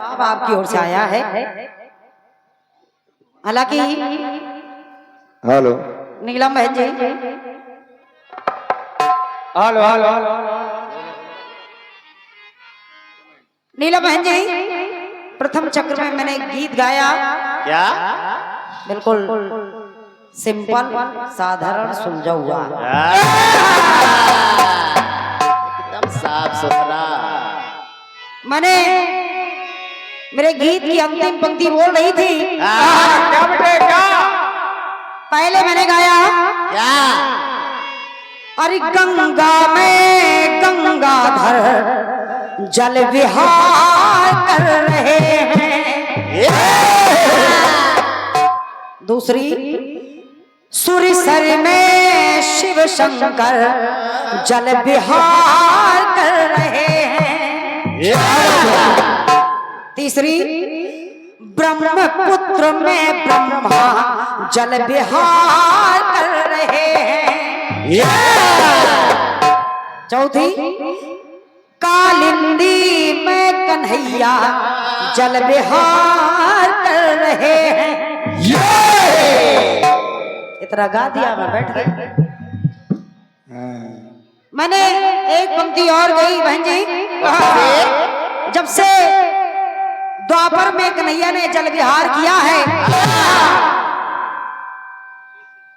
आपकी ओर से आया है। हालांकि हेलो नीलम बहन जी, हेलो हेलो नीलम बहन जी, प्रथम चक्र में मैंने गीत गाया। क्या? बिल्कुल सिंपल, साधारण, सुलझा हुआ। एकदम साफ सुथरा। मैंने मेरे गीत की अंतिम पंक्ति बोल रही थी। क्या बेटे क्या? पहले मैंने गाया क्या? अरे गंगा में गंगाधर जल विहार कर रहे हैं। दूसरी, सुरसर में शिव शंकर जल विहार कर रहे हैं। तीसरी, ब्रह्मपुत्र में ब्रह्मा जल विहार कर रहे हैं। चौथी, कालिंदी में कन्हैया जल विहार कर रहे हैं। इतना गा दिया, मैं बैठ गई। मैंने एक पंक्ति और गई बहन जी। जब से द्वापर में कन्हैया ने जल विहार किया है,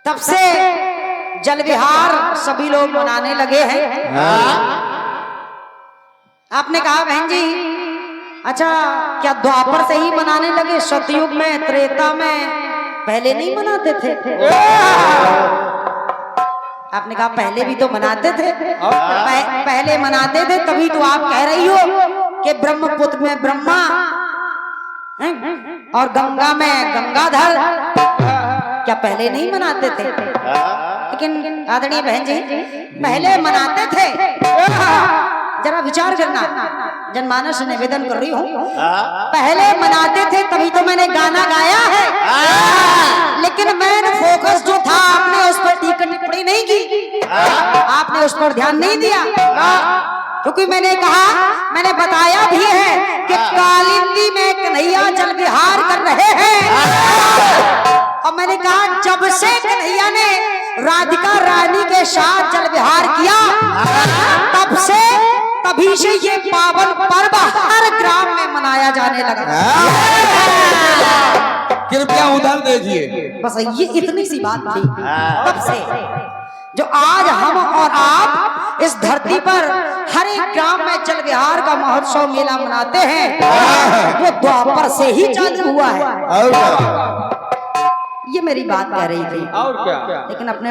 तब से जल विहार सभी लोग मनाने लगे हैं। आपने कहा बहन जी, अच्छा क्या द्वापर से ही मनाने लगे? सतयुग में, त्रेता में पहले नहीं मनाते थे? आपने कहा पहले भी तो मनाते थे। पहले मनाते थे, तभी तो आप कह रही हो कि ब्रह्मपुत्र में ब्रह्मा और गंगा में गंगाधर। क्या पहले नहीं मनाते थे? लेकिन आदरणीय बहन जी, पहले मनाते थे। जरा विचार करना, जनमानस से निवेदन कर रही हूँ। पहले मनाते थे, तभी तो मैंने गाना गाया है। लेकिन मैंने फोकस जो था, आपने उस पर टीका टिप्पणी नहीं की, आपने उस पर ध्यान नहीं दिया। क्योंकि मैंने कहा, मैंने बताया भी है कि कालिंदी में कन्हैया जल विहार कर रहे हैं। और मैंने कहा जब से कन्हैया ने राधिका रानी के साथ जल विहार किया, तभी से ये पावन पर्व हर ग्राम में मनाया जाने लगा। कृपया उधर देखिए। बस ये इतनी सी बात थी। तब से जो आज हम और आप इस धरती पर हर एक ग्राम में जल विहार का महोत्सव मेला मनाते हैं, वो द्वापर से ही चालू हुआ है। और क्या? ये मेरी बात कह रही थी। और क्या? लेकिन अपने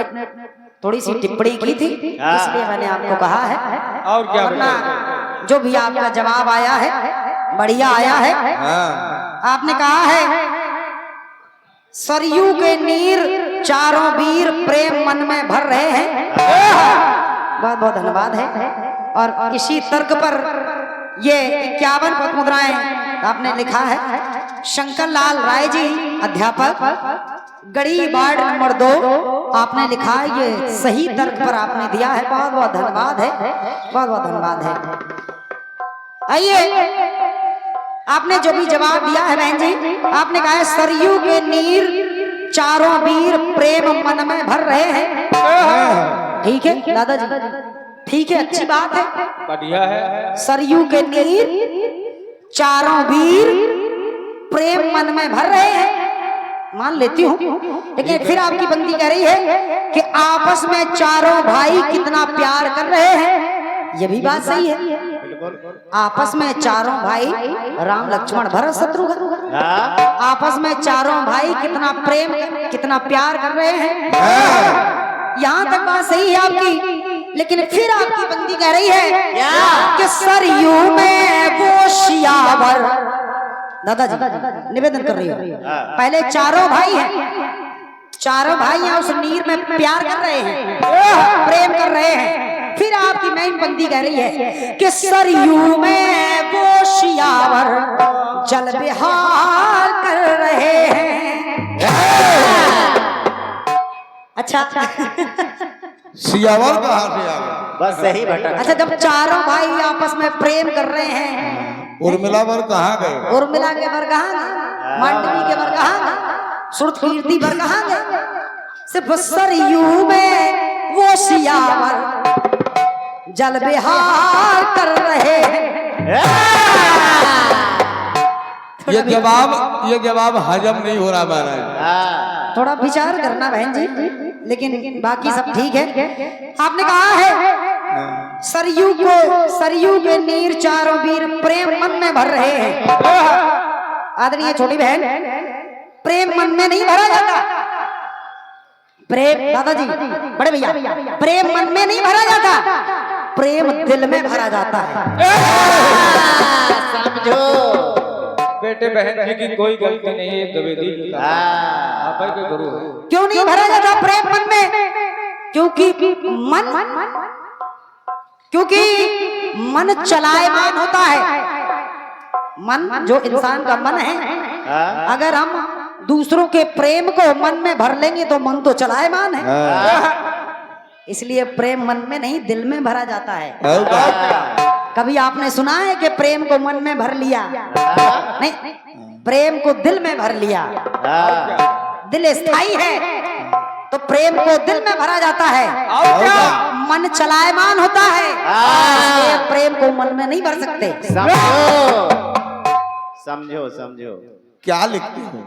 थोड़ी सी टिप्पणी की थी, इसलिए मैंने आपको कहा है। और क्या? वरना जो भी आपका जवाब आया है, बढ़िया आया है। आपने कहा है सरयू के नीर चारों वीर प्रेम मन में भर रहे हैं। बहुत बहुत धन्यवाद है। और इसी तर्क पर ये 51 पद मुद्राएं आपने लिखा है। शंकर लाल राय जी, अध्यापक, गढ़ी वार्ड नंबर 2, आपने लिखा है। ये सही तर्क पर आपने दिया है। बहुत बहुत धन्यवाद है, बहुत बहुत धन्यवाद है। आइए, आपने जो भी जवाब दिया है बहन जी, आपने कहा है सरयू के नीर चारों वीर प्रेम मन में भर रहे हैं। ठीक है दादाजी, ठीक है, अच्छी बात है, बढ़िया है। सरयू के नीर चारों वीर प्रेम मन में भर रहे हैं, मान लेती हूँ। लेकिन फिर आपकी पंक्ति कह रही है कि आपस में चारों भाई कितना प्यार कर रहे हैं। ये भी बात सही है। आपस में चारों भाई राम लक्ष्मण भरत शत्रुघ्न, आपस में चारों भाई कितना प्रेम, कितना प्यार कर रहे हैं। यहाँ तक बात सही है आपकी। लेकिन फिर आपकी पंक्ति कह रही है कि सरयू में वो सियावर। दादाजी निवेदन कर रही हूँ, पहले चारों भाई हैं, चारों भाई यहाँ उस नीर में प्यार कर रहे हैं, प्रेम कर रहे हैं। फिर आपकी मेन पंक्ति कह रही है कि सरयू में वो सियावर जल विहार कर रहे हैं। अच्छा सियावर कहाँ से आ गया? बस सही भटक। अच्छा, जब चारों भाई आपस में प्रेम कर रहे हैं, उर्मिला वर कहाँ गए? उर्मिला के वर कहाँ गए? मांडवी के वर कहाँ गए? श्रुत कीर्ति वर कहाँ गए? सिर्फ सरयू में वो सियावर जल विहार कर रहे हैं। ये जवाब हजम नहीं हो रहा महाराज। थोड़ा विचार करना बहन जी, लेकिन बाकी सब ठीक है। आपने कहा है सरयू के नीर चारों वीर प्रेम मन में भर रहे हैं। आदरणीय छोटी बहन, प्रेम मन में नहीं भरा जाता। प्रेम दादाजी बड़े भैया, प्रेम मन में नहीं भरा जाता, प्रेम दिल में भरा जाता है। समझो बेटे बहन जी की कोई गलती नहीं है, द्विवेदी आप ही के गुरु हैं। क्यों नहीं भरा जाता प्रेम मन में? क्योंकि मन चलायमान होता है। मन जो इंसान का मन है, अगर हम दूसरों के प्रेम को मन में भर लेंगे तो मन तो चलायमान है। इसलिए प्रेम मन में नहीं दिल में भरा जाता है। कभी आपने सुना है कि प्रेम को मन में भर लिया? नहीं, प्रेम को दिल में भर लिया। दिल स्थायी है तो प्रेम को दिल में भरा जाता है। मन चलायमान होता है, इसलिए प्रेम को मन में नहीं भर सकते। समझो समझो क्या लिखते हो?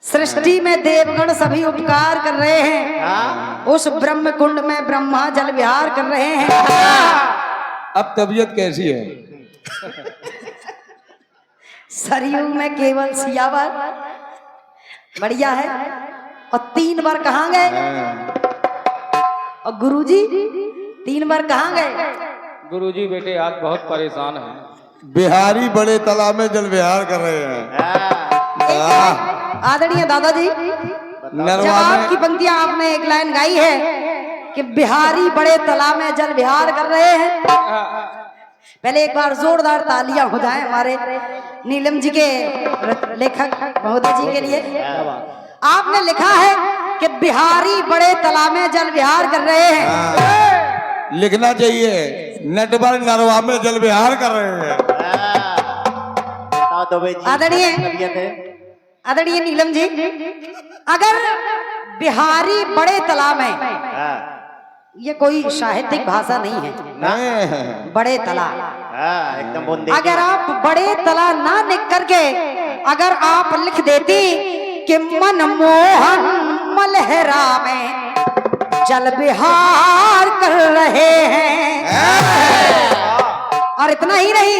सृष्टि में देवगण सभी उपकार कर रहे हैं, उस ब्रह्म कुंड में ब्रह्मा जल विहार कर रहे हैं। अब तबीयत कैसी है? सरयू में केवल सियावर बढ़िया है। और 3 बार कहाँ गए? और गुरुजी 3 बार कहाँ गए? गुरुजी बेटे आज बहुत परेशान हैं। बिहारी बड़े तालाब में जल विहार कर रहे हैं। आदरणीय दादाजी, जब आपकी पंक्तियां आपने एक लाइन गाई है कि बिहारी बड़े तालाब में जल विहार कर रहे हैं, पहले एक बार जोरदार तालियां हो जाएं हमारे नीलम जी के लेखक महोदय जी के लिए। आपने लिखा है कि बिहारी बड़े तालाब में जल विहार कर रहे हैं। लिखना चाहिए नेटवर्क नरवा में जल विहार कर रहे हैं। आदरणीय नीलम जी, अगर बिहारी बड़े तालाब में, ये कोई साहित्यिक भाषा नहीं है, बड़े तालाब, एकदम बूंदे अगर आप बड़े तला ना लिख करके अगर आप लिख देती कि मनमोहन मलहरा में जल विहार कर रहे हैं, और इतना ही नहीं,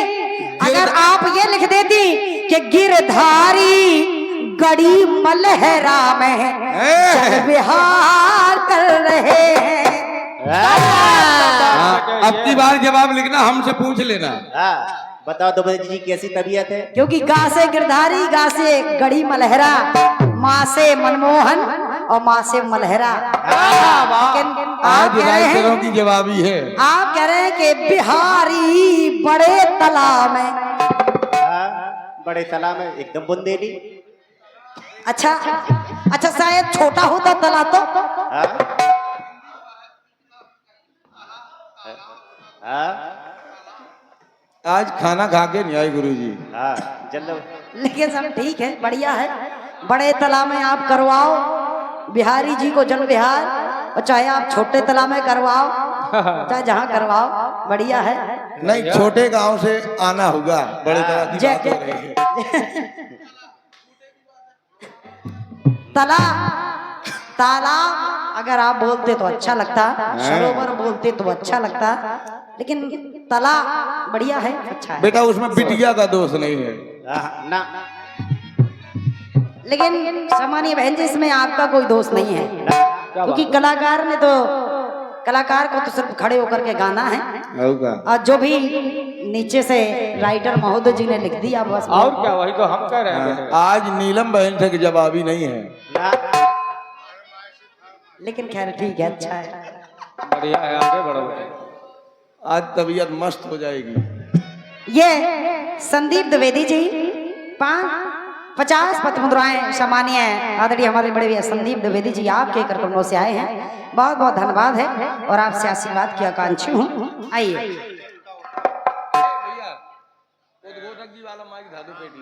अगर आप ये लिख देती कि गिरधारी गड़ी मलहरा में जल विहार कर रहे हैं। अब की बार जवाब लिखना हमसे पूछ लेना। बताओ द्विवेदी जी कैसी तबीयत है? क्योंकि गा से गिरधारी, गा से गड़ी मलहरा, माँ से मनमोहन और माँ से मलहरा। लेकिन आज राइटरों की जवाबी है। आप कह रहे हैं कि बिहारी बड़े तालाब में, बड़े तालाब में एकदम बुंदेली। अच्छा शायद छोटा होता तालाब तो आज खाना खा के नहीं आए गुरुजी। लेकिन सब ठीक है, बढ़िया है। बड़े तालाब में आप करवाओ बिहारी जी को जल विहार, और चाहे आप छोटे तालाब में करवाओ, चाहे जहाँ करवाओ, बढ़िया है। नहीं, छोटे गांव से आना होगा, बड़े तालाब की बात हो रही है। तालाब अगर आप बोलते तो अच्छा लगता, सरोवर बोलते तो अच्छा लगता, लेकिन तालाब बढ़िया है, अच्छा है। बेटा उसमें बिटिया का दोष नहीं है ना। लेकिन सामान्य बहन जी, इसमें आपका कोई दोष नहीं है, क्योंकि कलाकार को तो सिर्फ खड़े होकर के गाना है, और जो भी नीचे से राइटर महोदय जी ने लिख दिया बस। और क्या, वही तो हम कह रहे हैं। आज नीलम बहन से जवाबी नहीं है, लेकिन खैर ठीक है, अच्छा है, बढ़िया है, आगे बढ़ो। आज तबीयत मस्त हो जाएगी। ये संदीप द्विवेदी जी 50 पत्र मुद्राएं सामान्य आदरणीय हमारे बड़े भैया संदीप द्विवेदी जी आपके करकमलों से आए हैं। बहुत बहुत धन्यवाद है और आपसे आशीर्वाद की आकांक्षी हूँ। आइए भैया वो जी वाला माइक धा दो पेटी